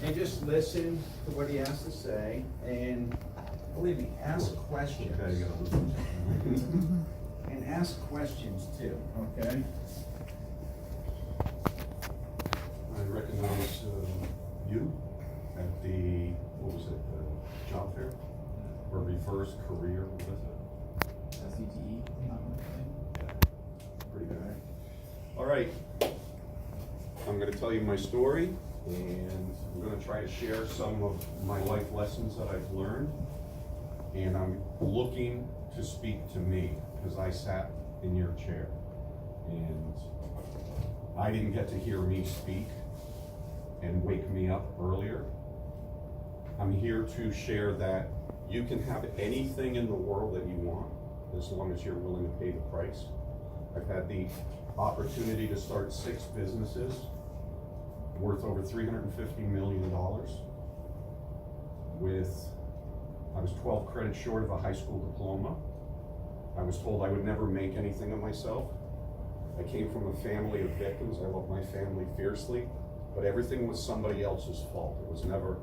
and just listen to what he has to say, and believe me, ask questions. Okay, And ask questions too, okay? I recognize you at the, what was it, the job fair? Or reverse career, what was it? CTE. Pretty good. All right, I'm gonna tell you my story, and I'm gonna try to share some of my life lessons that I've learned. And I'm looking to speak to me, because I sat in your chair. And I didn't get to hear me speak and wake me up earlier. I'm here to share that you can have anything in the world that you want, as long as you're willing to pay the price. I've had the opportunity to start 6 businesses worth over $350 million I was 12 credits short of a high school diploma. I was told I would never make anything of myself. I came from a family of victims. I love my family fiercely, but everything was somebody else's fault. It was never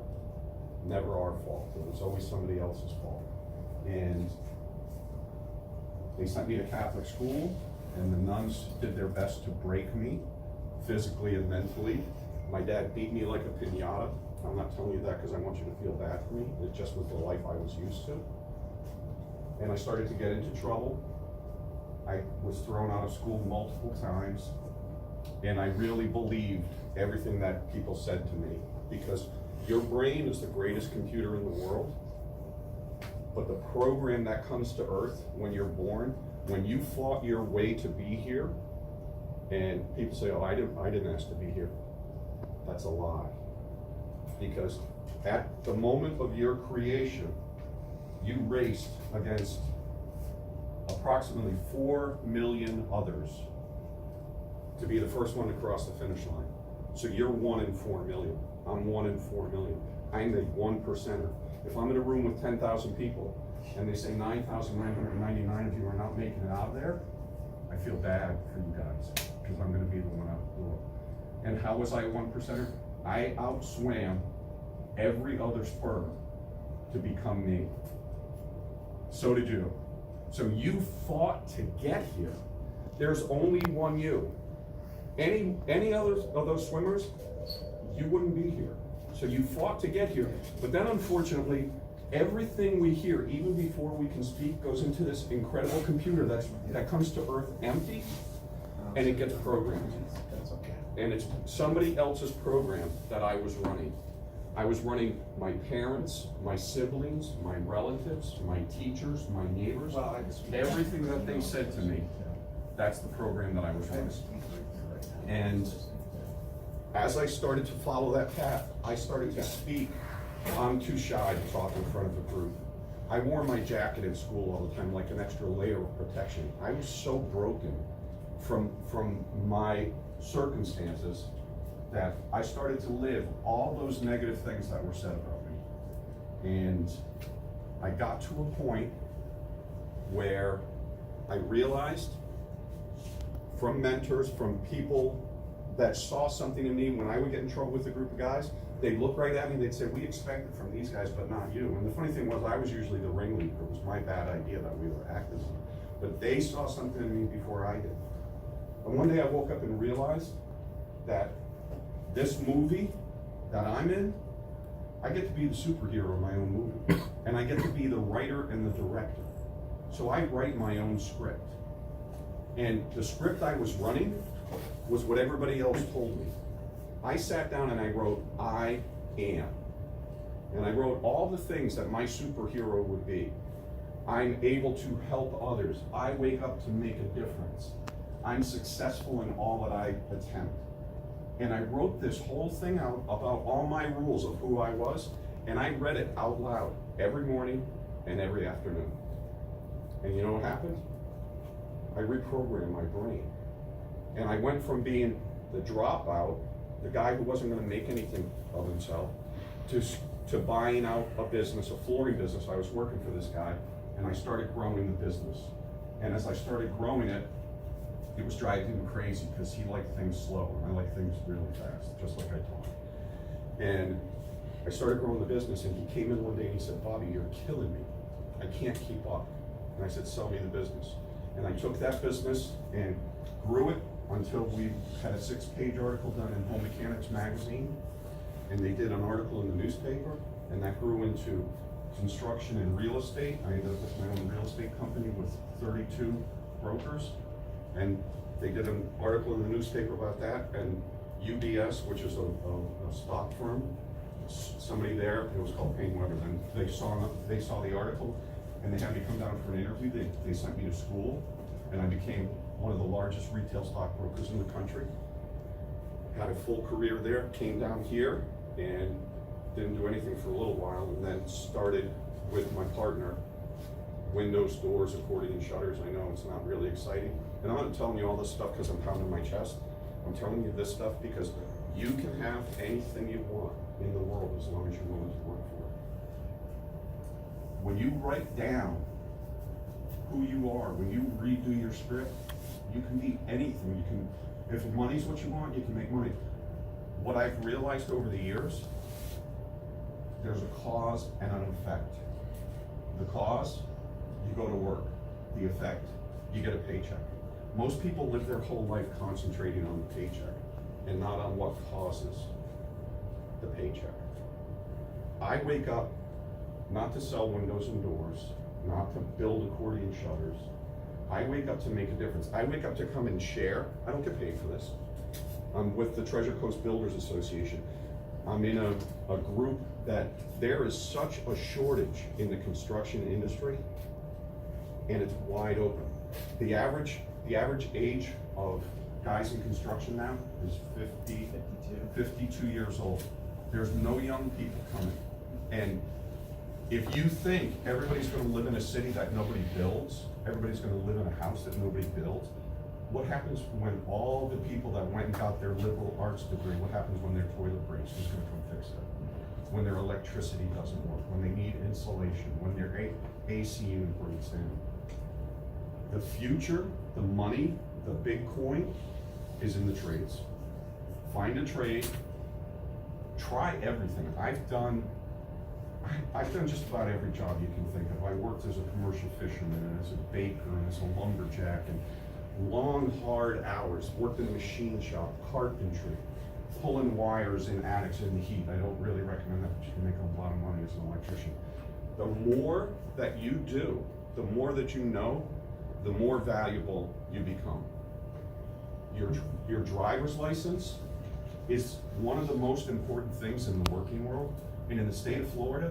our fault. It was always somebody else's fault. And they sent me to Catholic school, and the nuns did their best to break me, physically and mentally. My dad beat me like a piñata. I'm not telling you that because I want you to feel bad for me. It just was the life I was used to. And I started to get into trouble. I was thrown out of school multiple times, and I really believed everything that people said to me, because your brain is the greatest computer in the world, but the program that comes to earth when you're born, when you fought your way to be here, and people say, oh, I didn't ask to be here. That's a lie. Because at the moment of your creation, you raced against approximately 4 million others to be the first one to cross the finish line. So you're 1 in 4 million. I'm 1 in 4 million. I'm a 1%er. If I'm in a room with 10,000 people and they say 9,999 of you are not making it out of there, I feel bad for you guys, because I'm gonna be the one out the door. And how was I a 1%er? I outswam every other sperm to become me. So did you. So you fought to get here. There's only one you. Any other of those swimmers, you wouldn't be here. So you fought to get here. But then unfortunately, everything we hear, even before we can speak, goes into this incredible computer that comes to earth empty, and it gets programmed. And it's somebody else's program that I was running. I was running my parents, my siblings, my relatives, my teachers, my neighbors, everything that they said to me. That's the program that I was running. And as I started to follow that path, I started to speak. I'm too shy to talk in front of a group. I wore my jacket in school all the time, like an extra layer of protection. I was so broken from my circumstances that I started to live all those negative things that were said about me. And I got to a point where I realized, from mentors, from people that saw something in me, when I would get in trouble with a group of guys, they'd look right at me, they'd say, we expect it from these guys, but not you. And the funny thing was, I was usually the ringleader. It was my bad idea that we were acting on. But they saw something in me before I did. And one day I woke up and realized that this movie that I'm in, I get to be the superhero of my own movie. And I get to be the writer and the director. So I write my own script. And the script I was running was what everybody else told me. I sat down and I wrote, I am. And I wrote all the things that my superhero would be. I'm able to help others. I wake up to make a difference. I'm successful in all that I attempt. And I wrote this whole thing out about all my rules of who I was, and I read it out loud every morning and every afternoon. And you know what happened? I reprogrammed my brain. And I went from being the dropout, the guy who wasn't going to make anything of himself, to buying out a business, a flooring business. I was working for this guy, and I started growing the business. And as I started growing it, it was driving him crazy because he liked things slow, and I like things really fast, just like I talk. And I started growing the business, and he came in one day and he said, Bobby, you're killing me. I can't keep up. And I said, sell me the business. And I took that business and grew it until we had a 6-page article done in Home Mechanics magazine. And they did an article in the newspaper, and that grew into construction and real estate. I ended up with my own real estate company with 32 brokers. And they did an article in the newspaper about that. And UBS, which is a stock firm, somebody there, it was called Payne Weber, then they saw the article, and they had me come down for an interview. They sent me to school, and I became one of the largest retail stockbrokers in the country. Had a full career there, came down here, and didn't do anything for a little while, and then started with my partner, windows, doors, accordion shutters. I know it's not really exciting, and I'm not telling you all this stuff because I'm pounding my chest. I'm telling you this stuff because you can have anything you want in the world as long as you're willing to work for it. When you write down who you are, when you redo your script, you can be anything. You can, if money's what you want, you can make money. What I've realized over the years, there's a cause and an effect. The cause, you go to work. The effect, you get a paycheck. Most people live their whole life concentrating on the paycheck and not on what causes the paycheck. I wake up not to sell windows and doors, not to build accordion shutters. I wake up to make a difference. I wake up to come and share. I don't get paid for this. I'm with the Treasure Coast Builders Association. I'm in a group that there is such a shortage in the construction industry, and it's wide open. The average age of guys in construction now is 52 years old. There's no young people coming. And if you think everybody's gonna live in a city that nobody builds, everybody's gonna live in a house that nobody builds, what happens when all the people that went and got their liberal arts degree, what happens when their toilet breaks? Who's gonna come fix it? When their electricity doesn't work, when they need insulation, when their AC unit breaks down. The future, the money, the big coin is in the trades. Find a trade, try everything. I've done just about every job you can think of. I worked as a commercial fisherman and as a baker and as a lumberjack, and long, hard hours, worked in a machine shop, carpentry, pulling wires in attics in the heat. I don't really recommend that, but you can make a lot of money as an electrician. The more that you do, the more that you know, the more valuable you become. Your driver's license is one of the most important things in the working world. And in the state of Florida,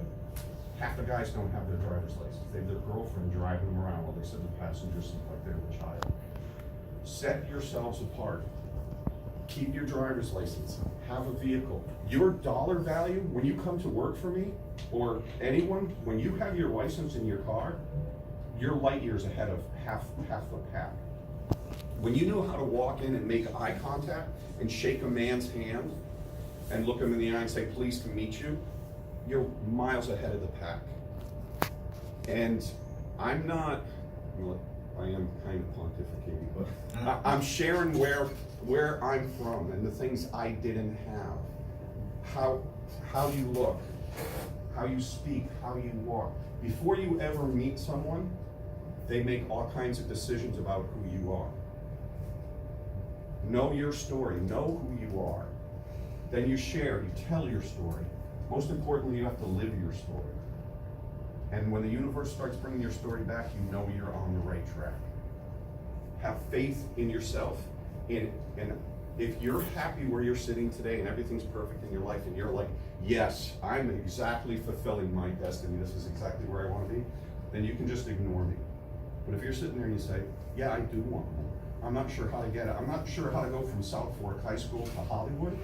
half the guys don't have their driver's license. They have their girlfriend driving them around while they sit in the passenger seat like they're the child. Set yourselves apart. Keep your driver's license. Have a vehicle. Your dollar value, when you come to work for me, or anyone, when you have your license in your car, you're light years ahead of half the pack. When you know how to walk in and make eye contact and shake a man's hand and look him in the eye and say, pleased to meet you, you're miles ahead of the pack. And I am kind of pontificating, but I'm sharing where I'm from and the things I didn't have. How you look, how you speak, how you walk. Before you ever meet someone, they make all kinds of decisions about who you are. Know your story, know who you are. Then you share, you tell your story. Most importantly, you have to live your story. And when the universe starts bringing your story back, you know you're on the right track. Have faith in yourself. And if you're happy where you're sitting today and everything's perfect in your life and you're like, yes, I'm exactly fulfilling my destiny, this is exactly where I want to be, then you can just ignore me. But if you're sitting there and you say, yeah, I do want more. I'm not sure how to get it. I'm not sure how to go from South Fork High School to Hollywood.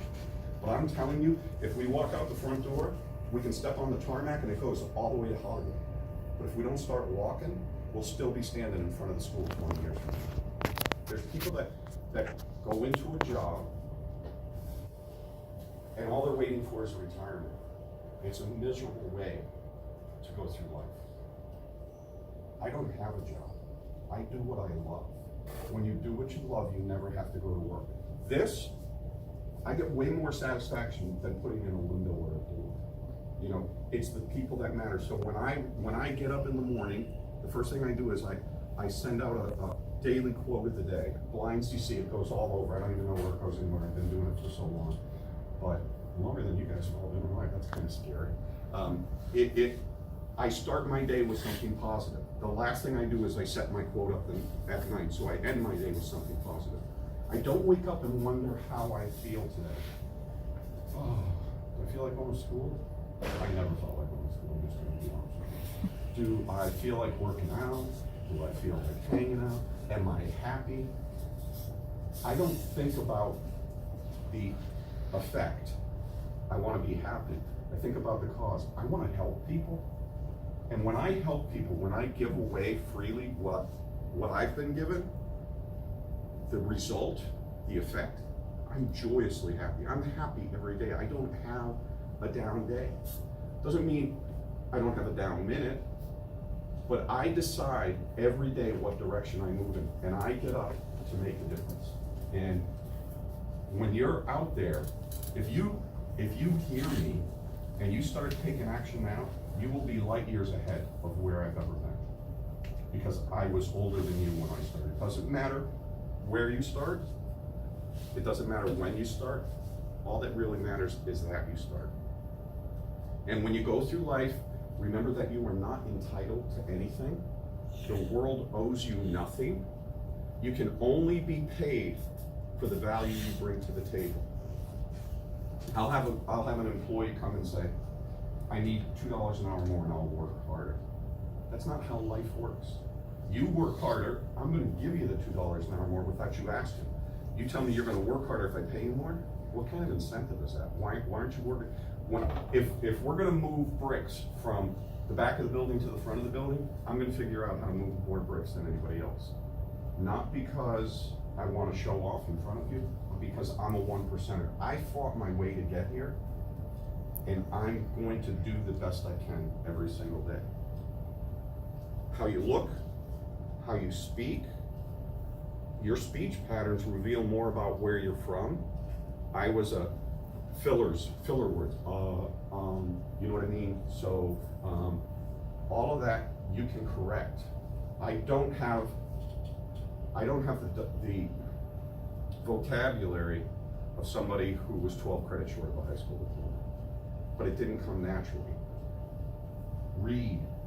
But I'm telling you, if we walk out the front door, we can step on the tarmac and it goes all the way to Hollywood. But if we don't start walking, we'll still be standing in front of the school 20 years from now. There's people that go into a job and all they're waiting for is retirement. It's a miserable way to go through life. I don't have a job. I do what I love. When you do what you love, you never have to go to work. This, I get way more satisfaction than putting in a window or a door. know, it's the people that matter. So when I get up in the morning, the first thing I do is I send out a daily quote of the day. Blinds, you see, it goes all over. I don't even know where it goes anymore. I've been doing it for so long, but longer than you guys have all been alive. That's kind of scary. I start my day with something positive. The last thing I do is I set my quote up at night, so I end my day with something positive. I don't wake up and wonder how I feel today. Oh, do I feel like going to school? I never felt like going to school, I'm just gonna be honest with you. Do I feel like working out? Do I feel like hanging out? Am I happy? I don't think about the effect. I wanna be happy. I think about the cause. I wanna help people. And when I help people, when I give away freely what I've been given, the result, the effect, I'm joyously happy. I'm happy every day. I don't have a down day. Doesn't mean I don't have a down minute, but I decide every day what direction I move in, and I get up to make a difference. And when you're out there, if you hear me and you start taking action now, you will be light years ahead of where I've ever been. Because I was older than you when I started. It doesn't matter where you start. It doesn't matter when you start. All that really matters is that you start. And when you go through life, remember that you are not entitled to anything. The world owes you nothing. You can only be paid for the value you bring to the table. I'll have an employee come and say, I need $2 an hour more and I'll work harder. That's not how life works. You work harder, I'm gonna give you the $2 an hour more without you asking. You tell me you're gonna work harder if I pay you more? What kind of incentive is that? Why aren't you working? If we're gonna move bricks from the back of the building to the front of the building, I'm gonna figure out how to move more bricks than anybody else. Not because I wanna show off in front of you, but because I'm a 1%er. I fought my way to get here, and I'm going to do the best I can every single day. How you look, how you speak, your speech patterns reveal more about where you're from. I was a filler words, you know what I mean? So, all of that you can correct. I don't have the vocabulary of somebody who was 12 credits short of a high school diploma, but it didn't come naturally.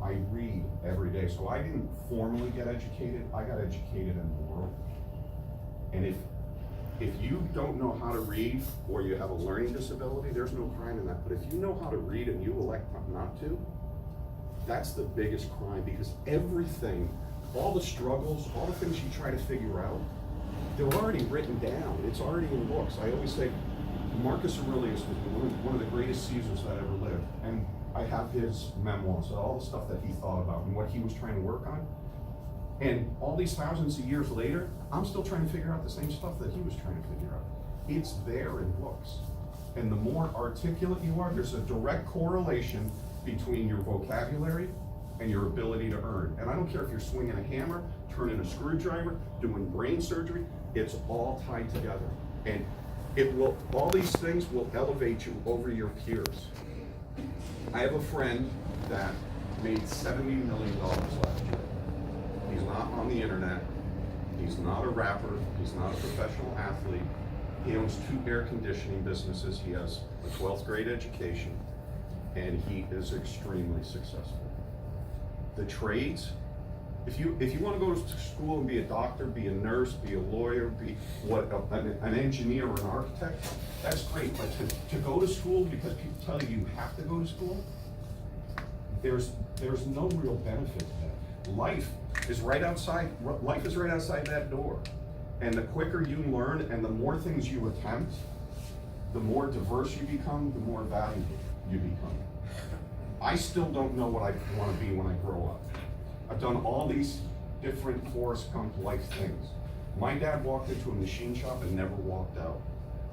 I read every day. So I didn't formally get educated, I got educated in the world. And if you don't know how to read, or you have a learning disability, there's no crime in that. But if you know how to read and you elect not to, that's the biggest crime, because everything, all the struggles, all the things you try to figure out, they're already written down. It's already in books. I always say, Marcus Aurelius was one of the greatest Caesars that ever lived. And I have his memoirs, all the stuff that he thought about and what he was trying to work on. And all these thousands of years later, I'm still trying to figure out the same stuff that he was trying to figure out. It's there in books. And the more articulate you are, there's a direct correlation between your vocabulary and your ability to earn. And I don't care if you're swinging a hammer, turning a screwdriver, doing brain surgery, it's all tied together. And all these things will elevate you over your peers. I have a friend that made $70 million last year. He's not on the internet. He's not a rapper. He's not a professional athlete. He owns 2 air conditioning businesses. He has a 12th grade education, and he is extremely successful. The trades, if you want to go to school and be a doctor, be a nurse, be a lawyer, be an engineer or an architect, that's great. But to go to school because people tell you have to go to school, there's no real benefit to that. Life is right outside that door. And the quicker you learn and the more things you attempt, the more diverse you become, the more valuable you become. I still don't know what I want to be when I grow up. I've done all these different Forrest Gump-like things. My dad walked into a machine shop and never walked out.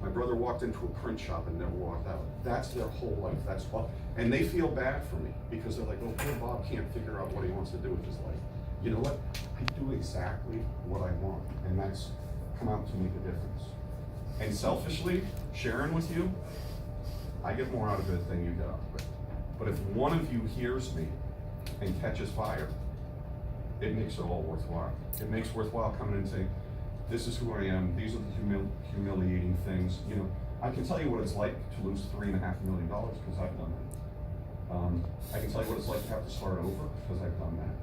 My brother walked into a print shop and never walked out. That's their whole life. That's all. And they feel bad for me because they're like, oh, poor Bob can't figure out what he wants to do with his life. You know what? I do exactly what I want, and that's come out to make a difference. And selfishly, sharing with you, I get more out of it than you get out of it. But if one of you hears me and catches fire, it makes it all worthwhile. It makes worthwhile coming in and saying, this is who I am, these are the humiliating things. You know, I can tell you what it's like to lose $3.5 million, because I've done that. I can tell you what it's like to have to start over, because I've done that.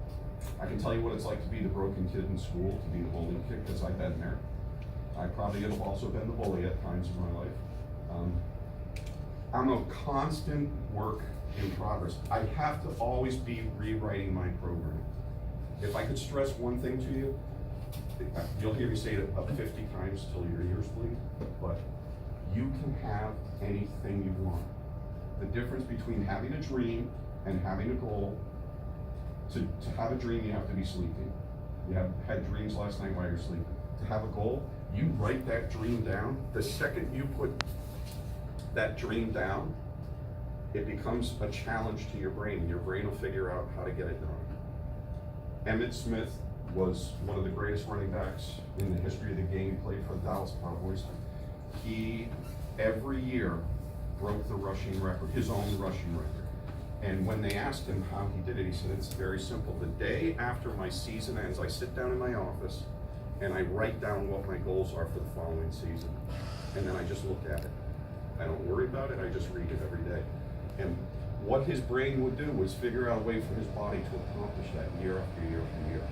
I can tell you what it's like to be the broken kid in school, to be the bully kid, because I've been there. I probably have also been the bully at times in my life. I'm a constant work in progress. I have to always be rewriting my program. If I could stress one thing to you, you'll hear me say it about 50 times till your ears bleed, but you can have anything you want. The difference between having a dream and having a goal, to have a dream, you have to be sleeping. You have had dreams last night while you're sleeping. To have a goal, you write that dream down. The second you put that dream down, it becomes a challenge to your brain. Your brain will figure out how to get it done. Emmitt Smith was one of the greatest running backs in the history of the game. He played for the Dallas Cowboys. He, every year, broke the rushing record, his own rushing record. And when they asked him how he did it, he said, it's very simple. The day after my season ends, I sit down in my office and I write down what my goals are for the following season. And then I just look at it. I don't worry about it, I just read it every day. And what his brain would do was figure out a way for his body to accomplish that year after year after year.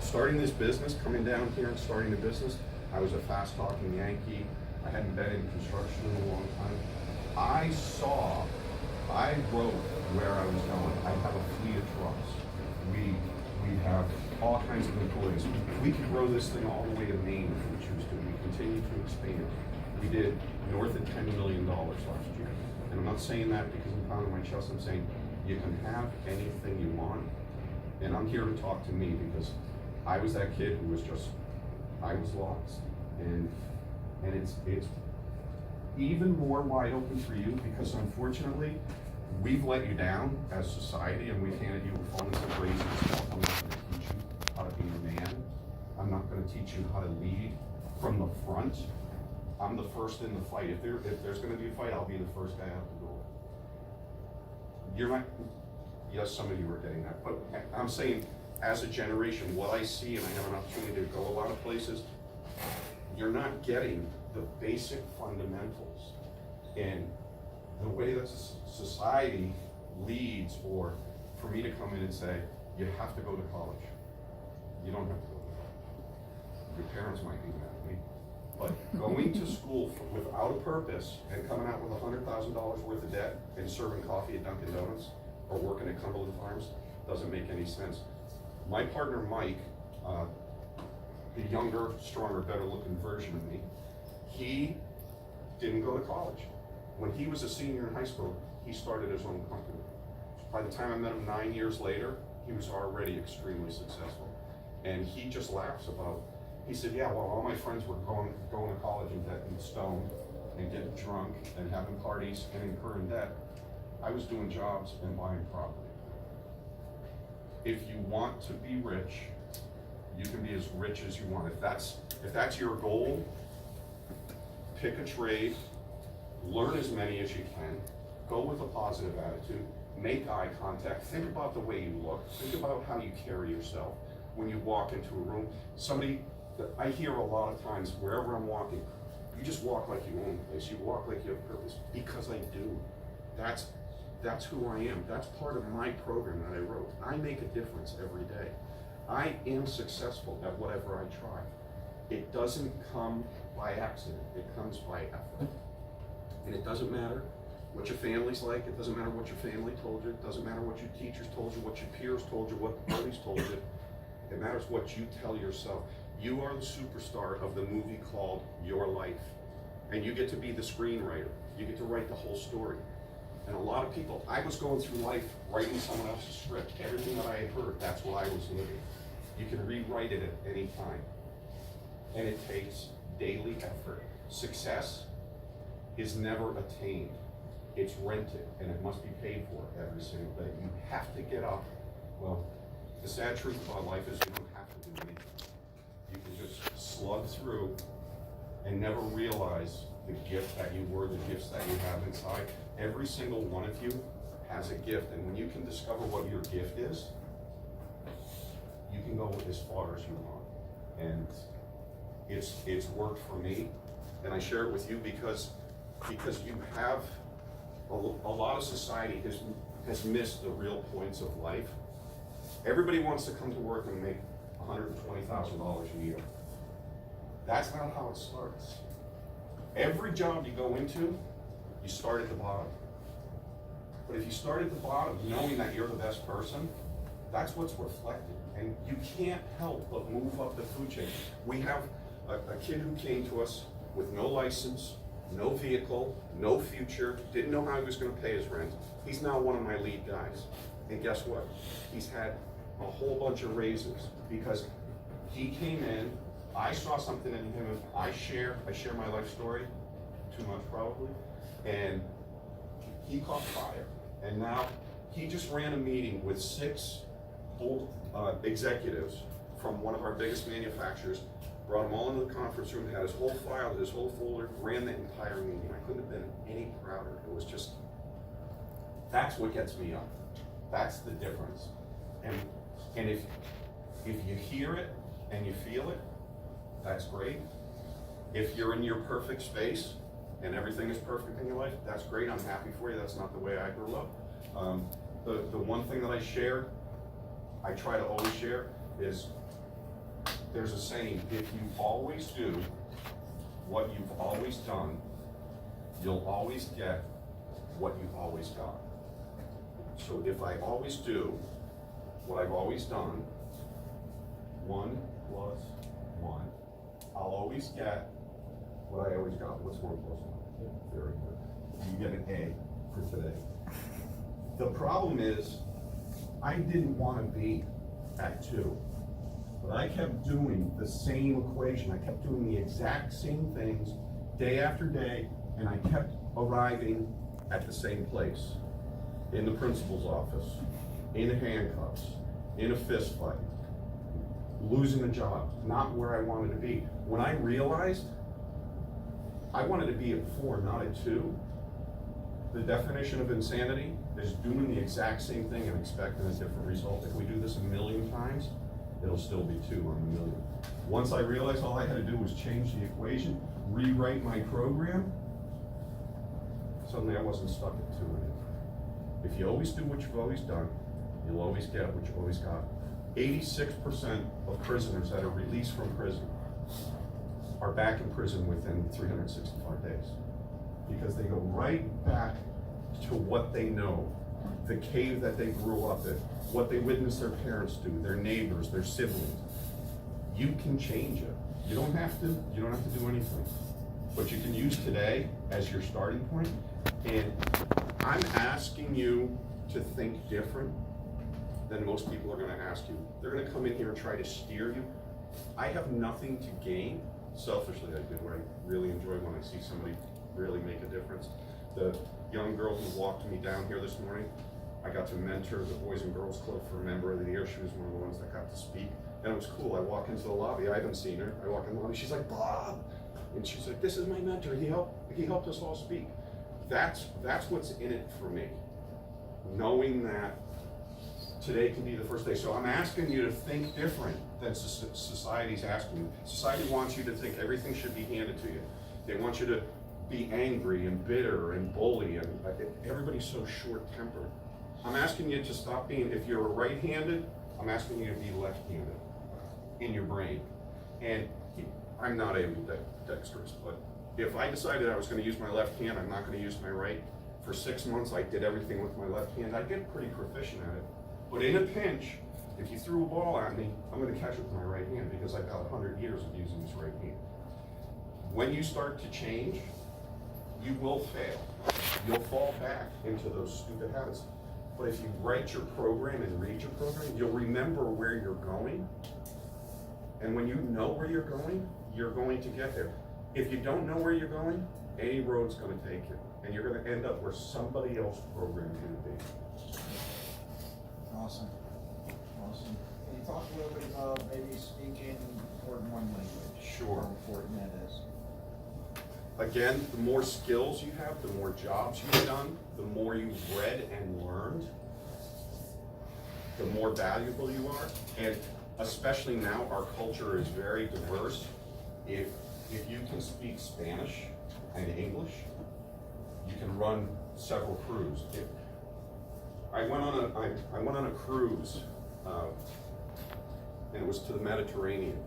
Starting this business, coming down here and starting the business, I was a fast-talking Yankee. I hadn't been in construction in a long time. I wrote where I was going. I have a fleet of trucks. We have all kinds of employees. We could grow this thing all the way to Maine if we choose to. We continue to expand. We did north of $10 million last year. And I'm not saying that because I'm pounding my chest. I'm saying you can have anything you want. And I'm here to talk to me because I was that kid who was I was lost. And it's even more wide open for you because unfortunately, we've let you down as society and we've handed you a phone and said, raise yourself. I'm not going to teach you how to be a man. I'm not going to teach you how to lead from the front. I'm the first in the fight. If there's going to be a fight, I'll be the first guy out the door. You're not, yes, some of you are getting that, but I'm saying as a generation, what I see, and I have an opportunity to go a lot of places, you're not getting the basic fundamentals. And the way that society leads, or for me to come in and say, you have to go to college. You don't have to go to college. Your parents might be mad at me. But going to school without a purpose and coming out with $100,000 worth of debt and serving coffee at Dunkin' Donuts or working at Cumberland Farms doesn't make any sense. My partner Mike, the younger, stronger, better looking version of me, he didn't go to college. When he was a senior in high school, he started his own company. By the time I met him 9 years later, he was already extremely successful. And he just laughs about, he said, yeah, well, all my friends were going to college and getting stoned and getting drunk and having parties and incurring debt. I was doing jobs and buying property. If you want to be rich, you can be as rich as you want. If that's your goal, pick a trade, learn as many as you can, go with a positive attitude, make eye contact, think about the way you look, think about how you carry yourself when you walk into a room. I hear a lot of times, wherever I'm walking, you just walk like you own the place, you walk like you have purpose, because I do. That's who I am. That's part of my program that I wrote. I make a difference every day. I am successful at whatever I try. It doesn't come by accident, it comes by effort. And it doesn't matter what your family's like, it doesn't matter what your family told you, it doesn't matter what your teachers told you, what your peers told you, what the police told you. It matters what you tell yourself. You are the superstar of the movie called Your Life. And you get to be the screenwriter. You get to write the whole story. And a lot of people, I was going through life writing someone else's script. Everything that I had heard, that's what I was living. You can rewrite it at any time. And it takes daily effort. Success is never attained. It's rented, and it must be paid for every single day. You have to get up. Well, the sad truth about life is you don't have to do anything. You can just slug through and never realize the gift that you were, the gifts that you have inside. Every single one of you has a gift, and when you can discover what your gift is, you can go as far as you want. And it's worked for me, and I share it with you because you have a lot of society has missed the real points of life. Everybody wants to come to work and make $120,000 a year. That's not how it starts. Every job you go into, you start at the bottom. But if you start at the bottom, knowing that you're the best person, that's what's reflected. And you can't help but move up the food chain. We have a kid who came to us with no license, no vehicle, no future, didn't know how he was going to pay his rent. He's now one of my lead guys. And guess what? He's had a whole bunch of raises because he came in, I saw something in him, I share my life story, too much probably, and he caught fire. And now he just ran a meeting with 6 old executives from one of our biggest manufacturers, brought them all into the conference room, had his whole file, his whole folder, ran the entire meeting. I couldn't have been any prouder. It was just, that's what gets me up. That's the difference. And if you hear it and you feel it, that's great. If you're in your perfect space and everything is perfect in your life, that's great. I'm happy for you. That's not the way I grew up. The one thing that I try to always share is there's a saying, if you always do what you've always done, you'll always get what you've always got. So if I always do what I've always done, 1 + 1, I'll always get what I always got. What's 1 + 1? Very good. You get an A for today. The problem is, I didn't want to be at 2, but I kept doing the same equation. I kept doing the exact same things day after day, and I kept arriving at the same place. In the principal's office, in handcuffs, in a fist fight, losing a job, not where I wanted to be. When I realized I wanted to be at 4, not at 2, the definition of insanity is doing the exact same thing and expecting a different result. If we do this 1,000,000 times, it'll still be 2 on 1,000,000. Once I realized all I had to do was change the equation, rewrite my program, suddenly I wasn't stuck at 2 anymore. If you always do what you've always done, you'll always get what you've always got. 86% of prisoners that are released from prison are back in prison within 365 days. Because they go right back to what they know, the cave that they grew up in, what they witnessed their parents do, their neighbors, their siblings. You can change it. You don't have to do anything. But you can use today as your starting point. And I'm asking you to think different than most people are gonna ask you. They're gonna come in here and try to steer you. I have nothing to gain. Selfishly, I do. I really enjoy when I see somebody really make a difference. The young girl who walked me down here this morning, I got to mentor the Boys and Girls Club for Member of the Year. She was one of the ones that got to speak. And it was cool. I walk into the lobby. I haven't seen her. I walk in the lobby. She's like, Bob. And she's like, this is my mentor. He helped us all speak. That's what's in it for me. Knowing that today can be the first day. So I'm asking you to think different than society's asking you. Society wants you to think everything should be handed to you. They want you to be angry and bitter and bully, and everybody's so short-tempered. I'm asking you to stop being, if you're right-handed, I'm asking you to be left-handed in your brain. And I'm not ambidextrous, but if I decided I was going to use my left hand, I'm not going to use my right. For 6 months, I did everything with my left hand. I get pretty proficient at it. But in a pinch, if you threw a ball at me, I'm going to catch it with my right hand because I've got 100 years of using this right hand. When you start to change, you will fail. You'll fall back into those stupid habits. But if you write your program and read your program, you'll remember where you're going. And when you know where you're going to get there. If you don't know where you're going, any road's going to take you. And you're going to end up where somebody else programmed you to be. Awesome. Awesome. Can you talk a little bit about maybe speaking more than one language? Sure. How important that is? Again, the more skills you have, the more jobs you've done, the more you've read and learned, the more valuable you are. And especially now, our culture is very diverse. If you can speak Spanish and English, you can run several crews. I went on a cruise, and it was to the Mediterranean.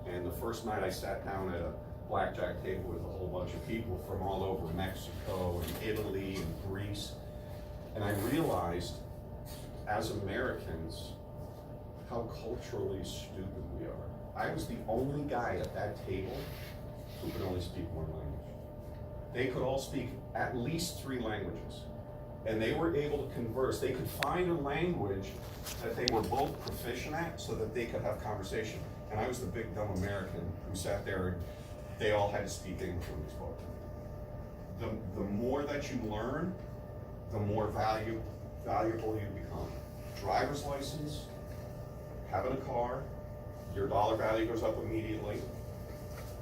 And the first night I sat down at a blackjack table with a whole bunch of people from all over Mexico and Italy and Greece. And I realized, as Americans, how culturally stupid we are. I was the only guy at that table who could only speak one language. They could all speak at least 3 languages. And they were able to converse. They could find a language that they were both proficient at so that they could have conversation. And I was the big dumb American who sat there and they all had to speak English when they spoke to me. The more that you learn, the more valuable you become. Driver's license, having a car, your dollar value goes up immediately.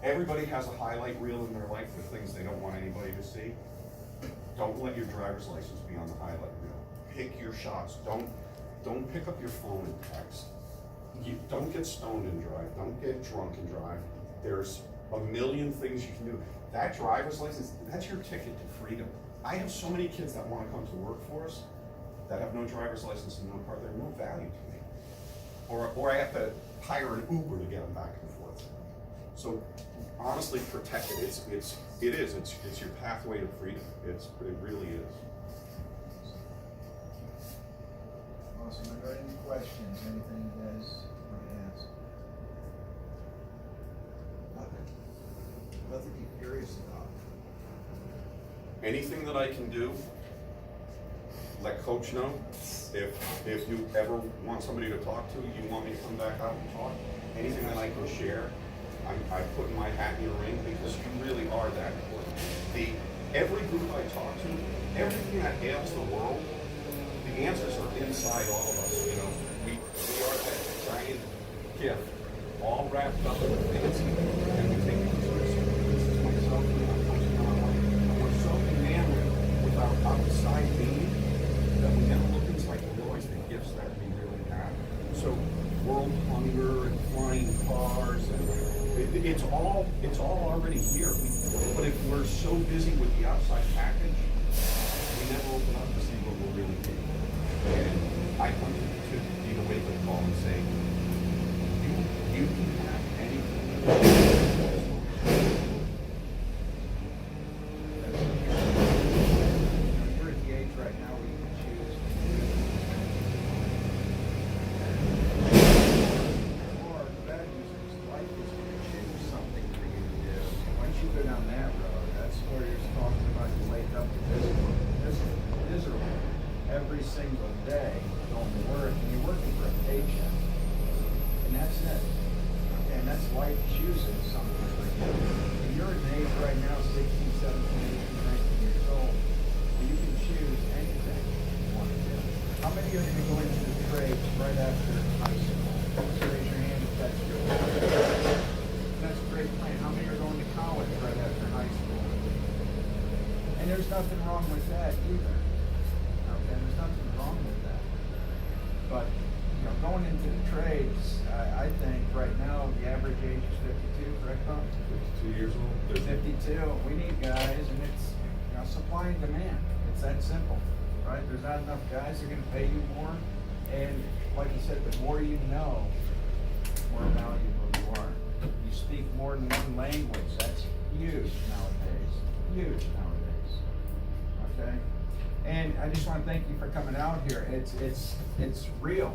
Everybody has a highlight reel in their life for things they don't want anybody to see. Don't let your driver's license be on the highlight reel. Pick your shots. Don't pick up your phone and text. Don't get stoned and drive. Don't get drunk and drive. There's a million things you can do. That driver's license, that's your ticket to freedom. I have so many kids that want to come to work for us that have no driver's license and no car. They're no value to me. Or I have to hire an Uber to get them back and forth. So honestly, protect it. It's your pathway to freedom. It really is. Awesome. Are there any questions? Anything you guys want to ask? Nothing you're curious about. Anything that I can do, let Coach know. If you ever want somebody to talk to, you want me to come back out and talk, anything that I can share, I put my hat in your ring because you really are that important. Every group I talk to, everything that ails the world, the answers are inside all of us. You know, we are that giant gift, all wrapped up in fancy, and we take it to this is myself, we're so enamored with our outside being that we never look inside and realize the gifts that we really have. So world hunger and flying cars, and it's all already here. But if we're so busy with the outside package, we never open up to see what we're really doing. And I come to be the wake-up call and say, you can have anything. We're at the age right now where you can choose. Or the bad news is life is going to choose something for you to do. And once you go down that road, that's where you're talking about you wake up miserable every single day going to work, and you're working for a paycheck. And that's it. Okay, and that's life choosing something for you. And you're at an age right now, 16, 17, 18, 19 years old, where you can choose anything you want to do. How many are going to go into the trades right after high school? Just raise your hand if that's your plan. That's a great plan. How many are going to college right after high school? And there's nothing wrong with that either. Okay, there's nothing wrong with that. But going into the trades, I think right now the average age is 52, correct, Bob? 52 years old. 52. We need guys, and it's supply and demand. It's that simple, right? There's not enough guys that are going to pay you more, and like you said, the more you know, the more valuable you are. You speak more than one language. That's huge nowadays. Huge nowadays. Okay. And I just want to thank you for coming out here. It's real.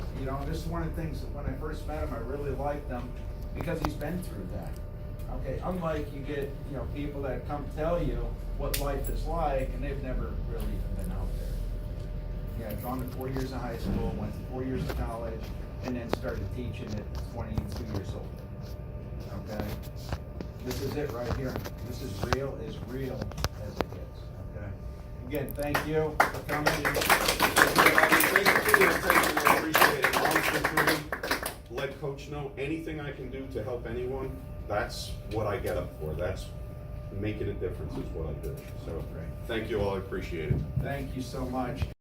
This is one of the things that when I first met him, I really liked him because he's been through that. Okay, unlike you get people that come tell you what life is like, and they've never really even been out there. Yeah, gone to 4 years of high school, went to 4 years of college, and then started teaching at 22 years old. Okay, this is it right here. This is real as it gets. Okay. Again, thank you for coming. Thank you for your attention. I appreciate it. Honestly, truly, let Coach know anything I can do to help anyone. That's what I get up for. That's making a difference is what I do. So, Great. thank you all, I appreciate it. Thank you so much.